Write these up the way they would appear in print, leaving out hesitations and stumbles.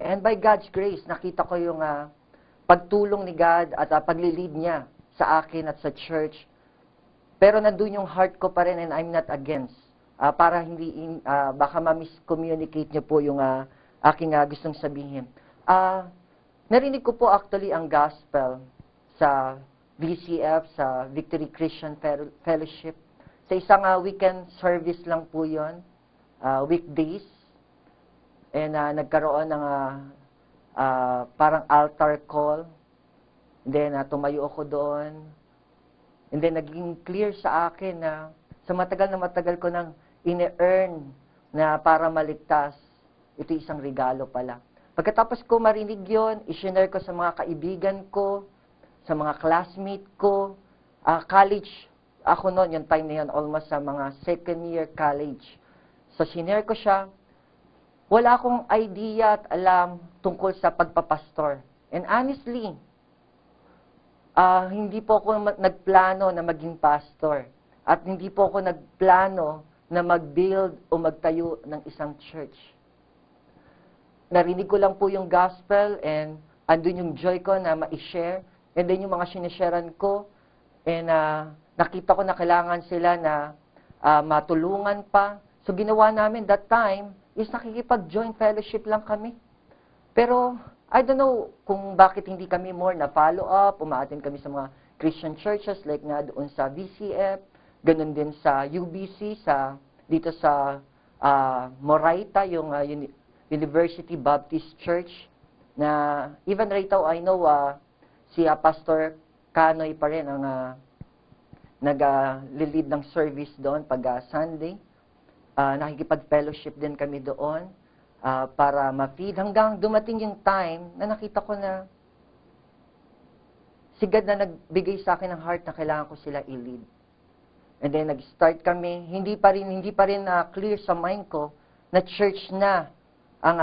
And by God's grace, nakita ko yung pagtulong ni God at paglilid niya sa akin at sa church. Pero nandun yung heart ko pa rin and I'm not against. Para hindi, baka ma-miscommunicate niyo po yung aking gustong sabihin. Narinig ko po actually ang gospel sa VCF, sa Victory Christian Fellowship. Sa isang weekend service lang po yun, weekdays. And nagkaroon ng parang altar call. Then tumayo ako doon. And then naging clear sa akin na sa matagal na matagal ko nang ine-earn na para maligtas, ito isang regalo pala. Pagkatapos ko marinig yon, i-share ko sa mga kaibigan ko, sa mga classmate ko, college, ako noon, yung time na yun, almost sa mga second year college. So, sinare ko siya, wala akong idea at alam tungkol sa pagpapastor. And honestly, hindi po ako nagplano na maging pastor. At hindi po ako nagplano na mag-build o magtayo ng isang church. Narinig ko lang po yung gospel and andun yung joy ko na ma-share. And then yung mga sinisharean ko, and nakita ko na kailangan sila na matulungan pa. So ginawa namin that time is nakikipag-join fellowship lang kami. Pero I don't know kung bakit hindi kami more na follow up, umaattend kami sa mga Christian churches like nga doon sa VCF, ganun din sa UBC, dito sa Moraita, yung University Baptist Church, na even right now, I know si Pastor Kanoy pa rin ang nag-lead ng service doon pag Sunday. Nakikipag-fellowship din kami doon para ma-feed. Hanggang dumating yung time na nakita ko na si God na nagbigay sa akin ng heart na kailangan ko sila i-lead. And then nag-start kami, hindi pa rin clear sa mind ko na church na ang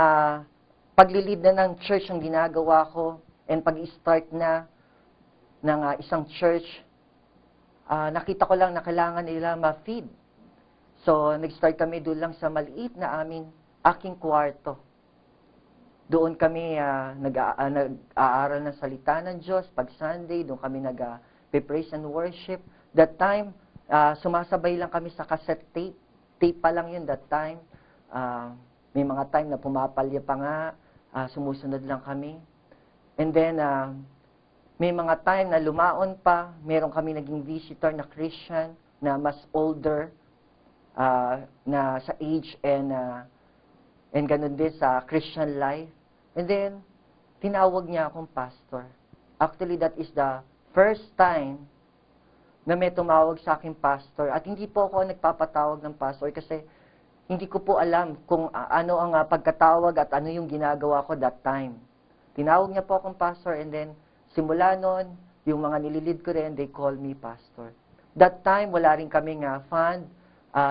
paglilid na ng church ang ginagawa ko and pag-start na ng isang church. Nakita ko lang na kailangan nila ma-feed. So, nag-start kami doon lang sa maliit na aking kwarto. Doon kami nag-aaral ng salita ng Diyos pag Sunday, doon kami nag-praise and worship. That time, sumasabay lang kami sa cassette tape. Tape pa lang yun that time. May mga time na pumapalya pa nga, sumusunod lang kami. And then, may mga time na lumaon pa, meron kami naging visitor na Christian na mas older na sa age and ganun din sa Christian life. And then, tinawag niya akong pastor. Actually, that is the first time na may tumawag sa akin pastor. At hindi po ako nagpapatawag ng pastor kasi hindi ko po alam kung ano ang pagkatawag at ano yung ginagawa ko that time. Tinawag niya po akong pastor and then simula noon, yung mga nililid ko rin, they call me pastor. That time, wala rin kaming fund.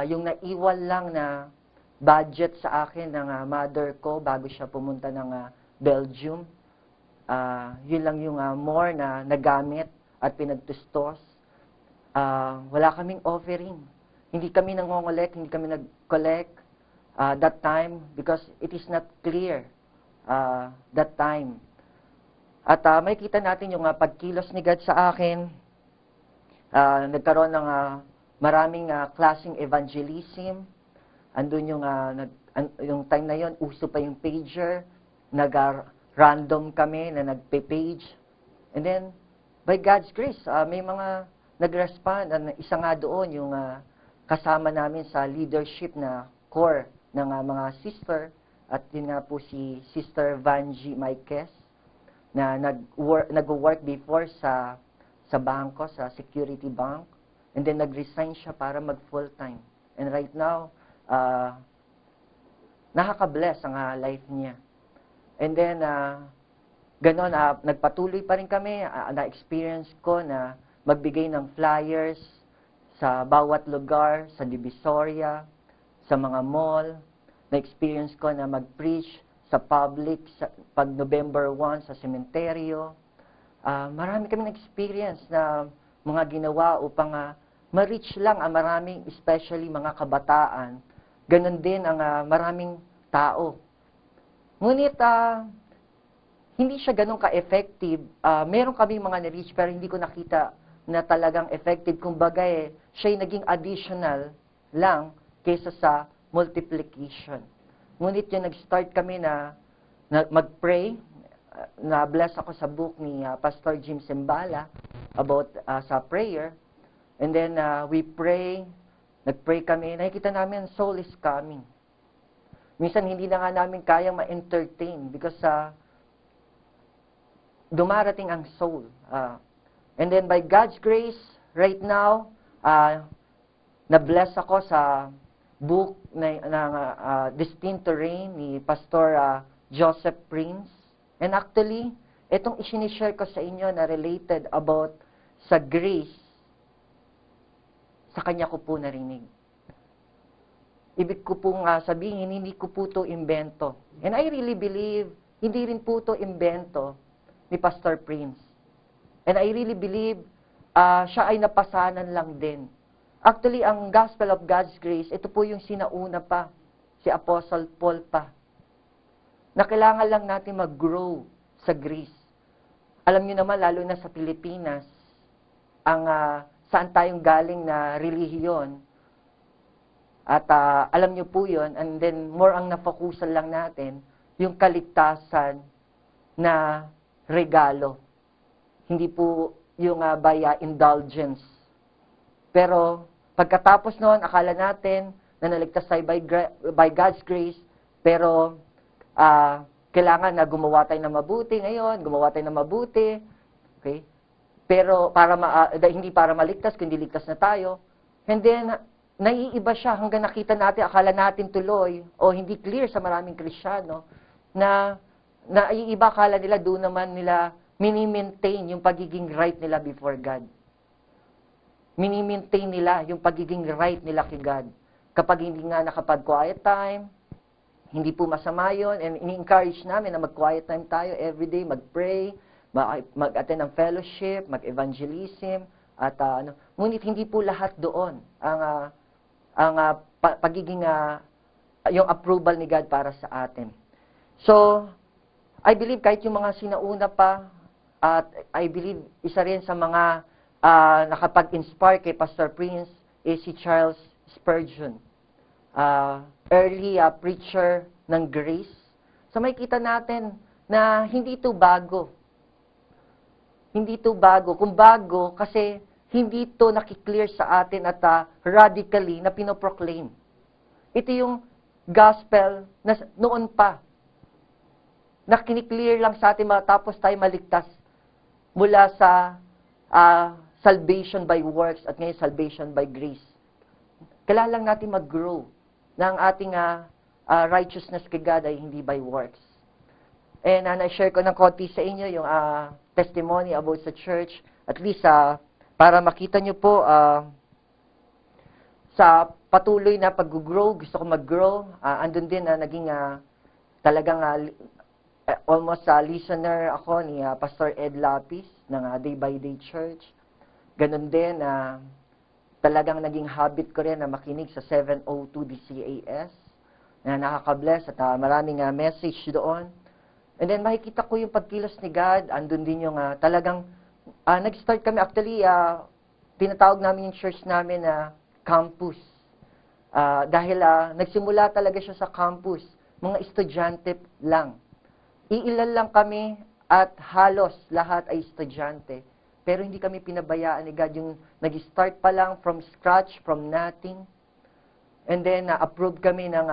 Yung naiwan lang na budget sa akin ng mother ko bago siya pumunta ng Belgium. Yun lang yung more na nagamit at pinagtustos. Wala kaming offering. Hindi kami nangongolek, hindi kami nag-collect that time because it is not clear that time. At makikita natin yung pagkilos ni God sa akin. Nagkaroon ng maraming klaseng evangelism. Andun yung time na yon, uso pa yung pager. Nag-random kami na nagpe-page. And then, by God's grace, may mga nag-respond. Isa nga doon yung kasama namin sa leadership na core ng mga sister. At yun nga po si Sister Vanji Maikes na nag-work before sa bangko, sa Security Bank. And then nag-resign siya para mag-full-time. And right now, nakaka-bless ang life niya. And then, ganon, nagpatuloy pa rin kami. Na-experience ko na magbigay ng flyers sa bawat lugar, sa Divisoria, sa mga mall. Na-experience ko na mag-preach sa public pag November 1 sa sementeryo. Marami kami na-experience na mga ginawa upang ma-reach lang ang maraming, especially mga kabataan. Ganon din ang maraming tao. Ngunit hindi siya ganun ka-effective. Meron kaming mga na-reach pero hindi ko nakita na talagang effective. Kumbaga siya naging additional lang kaysa sa multiplication. Ngunit yung nag-start kami na mag-pray, na-bless ako sa book ni Pastor Jim Simbala about sa prayer. And then we pray, nag-pray kami, nakikita namin soul is coming. Minsan hindi na nga namin kayang ma-entertain because dumarating ang soul. And then by God's grace, right now, na-bless ako sa book ng Destined to Reign ni Pastor Joseph Prince. And actually, itong isinishare ko sa inyo na related about sa grace, sa kanya ko po narinig. Ibig ko pong sabihin, hindi ko po ito imbento. And I really believe, hindi rin po ito imbento ni Pastor Prince. And I really believe, siya ay napasanan lang din. Actually, ang Gospel of God's Grace, ito po yung sinauna pa, si Apostle Paul pa. Na kailangan lang natin mag-grow sa grace. Alam niyo naman, lalo na sa Pilipinas, ang saan tayong galing na relihiyon, at alam niyo po yun, and then more ang nafokusan lang natin, yung kaligtasan na regalo. Hindi po yung by indulgence. Pero pagkatapos noon, akala natin na naligtas tayo by God's grace, pero kailangan na gumawa tayo ng mabuti ngayon, gumawa tayo ng mabuti. Okay? Pero hindi para maligtas, kundi ligtas na tayo. And then, naiiba siya hanggang nakita natin, akala natin tuloy, o hindi clear sa maraming Kristiyano, na naiiba, akala nila doon naman nila mini-maintain yung pagiging right nila before God. Mini-maintain nila yung pagiging right nila kay God. Kapag hindi nga nakapag-quiet time, hindi po masama yun, and ini-encourage namin na mag-quiet time tayo everyday, mag-pray, mag-attend ng fellowship, mag-evangelism, at ngunit hindi po lahat doon ang pagiging yung approval ni God para sa atin. So, I believe kahit yung mga sinauna pa, at I believe isa rin sa mga nakapag-inspire kay Pastor Prince is si Charles Spurgeon. Early preacher ng grace. So may kita natin na hindi ito bago. Hindi ito bago. Kung bago, kasi hindi ito nakiklear sa atin at radically na pinoproclaim. Ito yung gospel na noon pa. Na kiniklear lang sa atin matapos tayo maligtas mula sa salvation by works at ngayon salvation by grace. Kailangan lang natin mag-grow na ang ating righteousness kay God ay hindi by works. And na-share ko ng konti sa inyo yung testimony about sa church. At least para makita nyo po sa patuloy na pag-grow, gusto ko mag-grow. Andun din na naging talagang almost listener ako ni Pastor Ed Lapis ng Day by Day Church. Ganon din talagang naging habit ko rin na makinig sa 702 DCAS na nakaka-bless at maraming message doon. And then makikita ko yung pagkilos ni God, andun din yung talagang nag-start kami actually tinatawag namin yung church namin na campus. Dahil nagsimula talaga siya sa campus, mga estudyante lang. Iilan lang kami at halos lahat ay estudyante. Pero hindi kami pinabayaan ni God. Yung nag-start pa lang from scratch, from nothing. And then, approve kami ng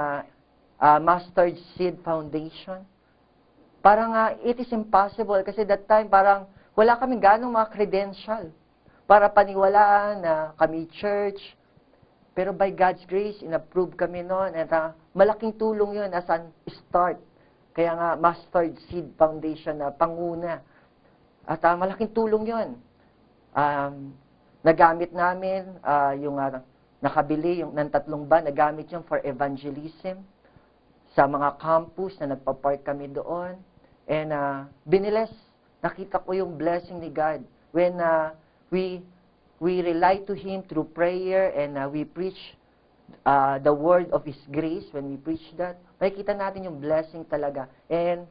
Mustard Seed Foundation. Parang, it is impossible. Kasi that time, parang wala kami ganong mga credential para paniwalaan na kami church. Pero by God's grace, in-approve kami noon. At malaking tulong yun as an start. Kaya nga, Mustard Seed Foundation na panguna. At malaking tulong yun. Nagamit namin yung nakabili yung ng 3 van, nagamit yung for evangelism sa mga campus na nagpa-park kami doon. And biniles, nakita ko yung blessing ni God when we rely to Him through prayer and we preach the word of His grace. When we preach that, makikita natin yung blessing talaga. And